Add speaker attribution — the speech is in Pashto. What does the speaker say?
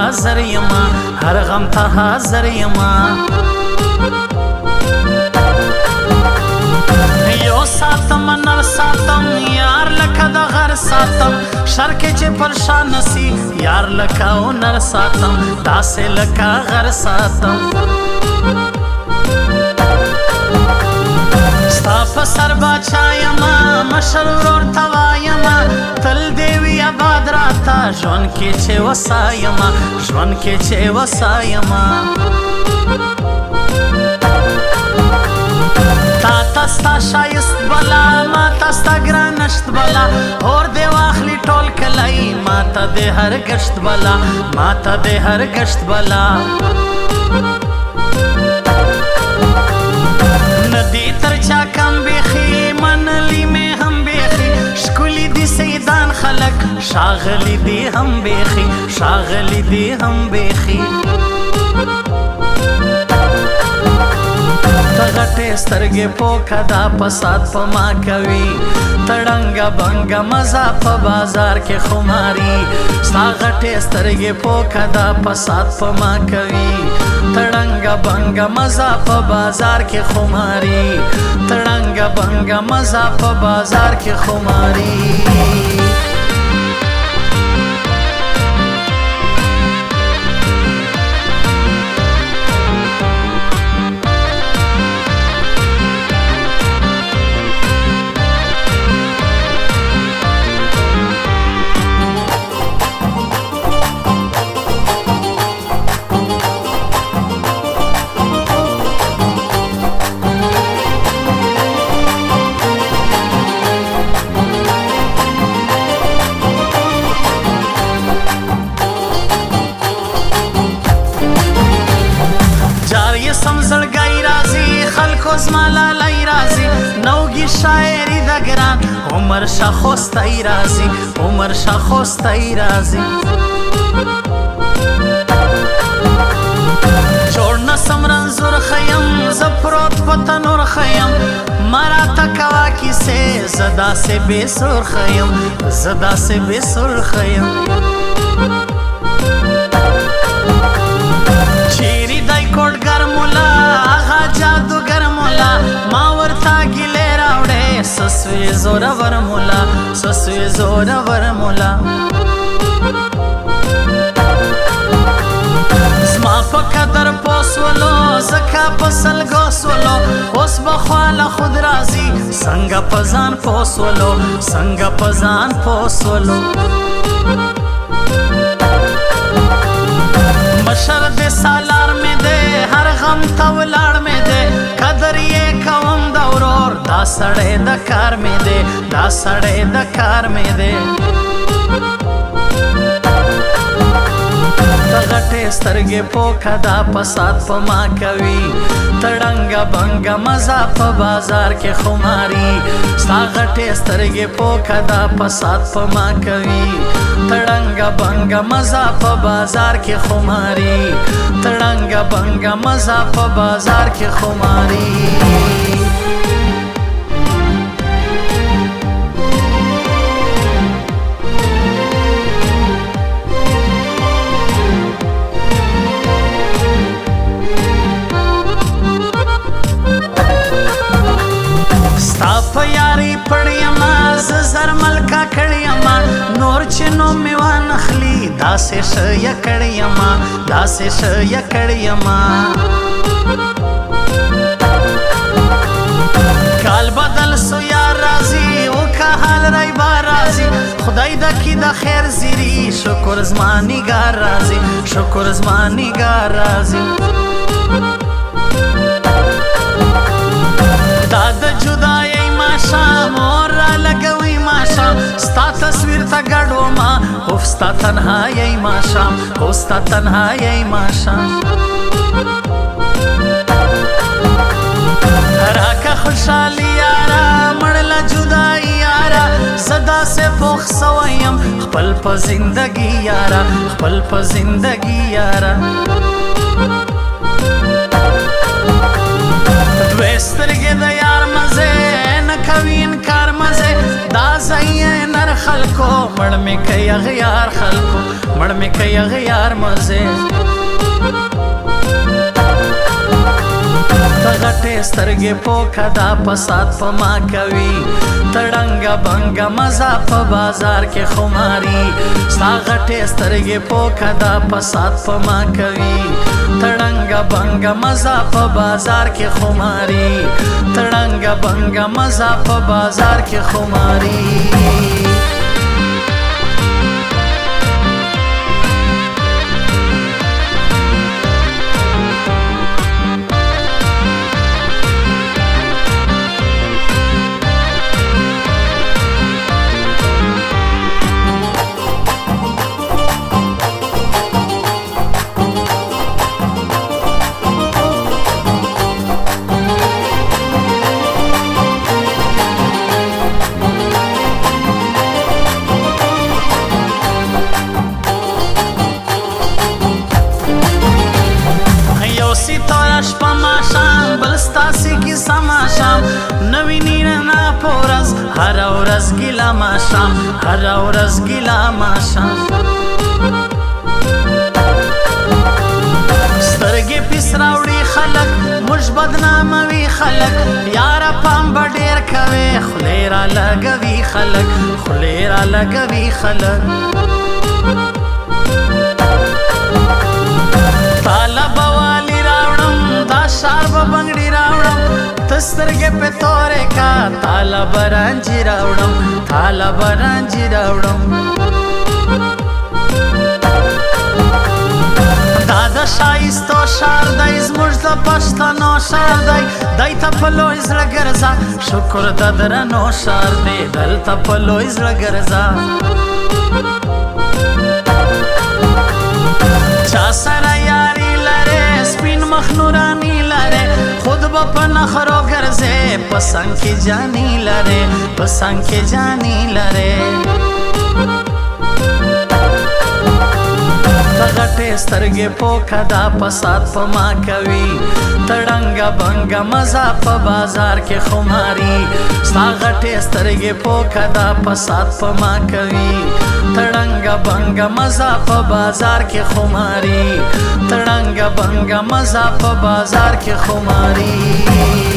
Speaker 1: حاضر یما هر غم ته حاضر یما یو ساتم نر ساتم یار لکه د غر ساتم شر کې چې پرشان نسی یار لکه او نر ساتم داسې لکه غر ساتم ستا په سر باچا یما مشر ورور ته وایما تل دې وي آباد راته ژوند کې چې وسایما ژوند کې چې وسایما تا تستا شایست بلا ما تستا گرانشت بلا اور دې واخلي ټول کلی ما ته دې هر گشت بلا ما ته دې هر گشت بلا ندی تر چا کم بیخی منلی میں هم بیخی شکلی دی سیدان خلق شاغلی دی هم بیخی شاغلی دی هم بیخی تغټې سترګې پوکه دا پسات په ما کوي تړنګه بنګه مزه په بازار کې خماري ستا غټې سترګې پوکه دا پسات په ما کوي تړنګه بنګه مزه په بازار کې خماري تړنګه بنګه مزه په بازار کې خماري سمزړګی راځي خلکو زما لالی راځي نوږي شاعري د ګران عمر شاه خوستی راځي عمر شاه خوستی راځي جوړ نسم رنځور خیم زه پروت په تنور خیم ما راته کوه کیسې زه داسې بې سرخه یم زه داسې بې سرخه یم چیرې دی کوټګر مولا هغه جادوګر مولا ما ورته ګیلې راوړې سسوې زورور مولا سسوې زورور مولا زما په قدر پوسولو زکه په سلګو سولو اوس به خواله خود راځي څنګه په ځان پوسولو څنګه په ځان پوسولو مشر دې سالار مې دې هر غم ته ولاړ مې دې قدر یې کوم د ورور دا سړی د کار مې دې دا سړی د کار مې دې غټې سترګې پوکه دا پسات په ما کوي تړنګه بنګه مزه په بازار کې خماري ستا غټې سترګې پوکه دا پسات په ما کوي تړنګه بنګه مزه په بازار کې خماري تړنګه بنګه مزه په بازار کې خماري نور چې نو مې وانخلي داسې ښه کړی یما داسې ښه کړی یما کال بدل سو یار راځي وکه حال رای با راځي خدای دکې د خیر زیری شکر زما نګار راځي شکر زما نګار راځي دا د جدایۍ ماښام اور را لګوي ماښام ستا تصویر ته ګډ وما اوف ستا تنهایۍ ماښام اوف ستا تنهایۍ ماښام راکه خوشحالي یاره مړله جدایي یاره زه داسې پوخ سوی یم خپل په زندګي یاره خپل په زندګي یاره دوی سترګې د یار مزې نه کوي انکار مزې دا ځای یې نر خلک خلکو مړ مې کوي اغیار خلکو مړ مې کوي اغیار مزه غټې سترګې پوکه دا فساد په ما کوي تړنګه بنګه مزه په بازار کې خماري ستا غټې سترګې پوکه دا فساد په ما کوي تړنګه بنګه مزه په بازار کې خماري تړنګه بنګه مزه په بازار کې خماري شپه ماښام بل ستاسې کیسه ماښام نوي نینا په ورځ هره ورځ ګیله ماښام هره ورځ ګیله ماښام سترګې پیس راوړي خلک موږ بدناموي خلک یاره پام به ډېر کوې خولې را لګوي خلک خولې را لګوي خلک شار به بنگړي راوړم ته سترګې په تورې کا تاله به رانجې راوړم تاله به رانجې راوړم دا د ښایستو ښار دی زموږ د پښتنو ښار دی دی ته په لوی زړه ګرځه شکر د درنو ښار دی دلته په لوی زړه ګرځه چا سره یاري لرې سپین مخ نوراني لرې خود به په نخرو ګرځې په څنګ کې جاني لرې په څنګ کې جاني لرې ته غټې سترګې پوکه دا فساد په ما کوي تړنګه بنګه مزه په بازار کې خماري ستا غټې سترګې پوکه دا فساد په ما کوي تړنګه بنګه مزه په بازار کې خماري تړنګه بنګه مزه په بازار کې خماري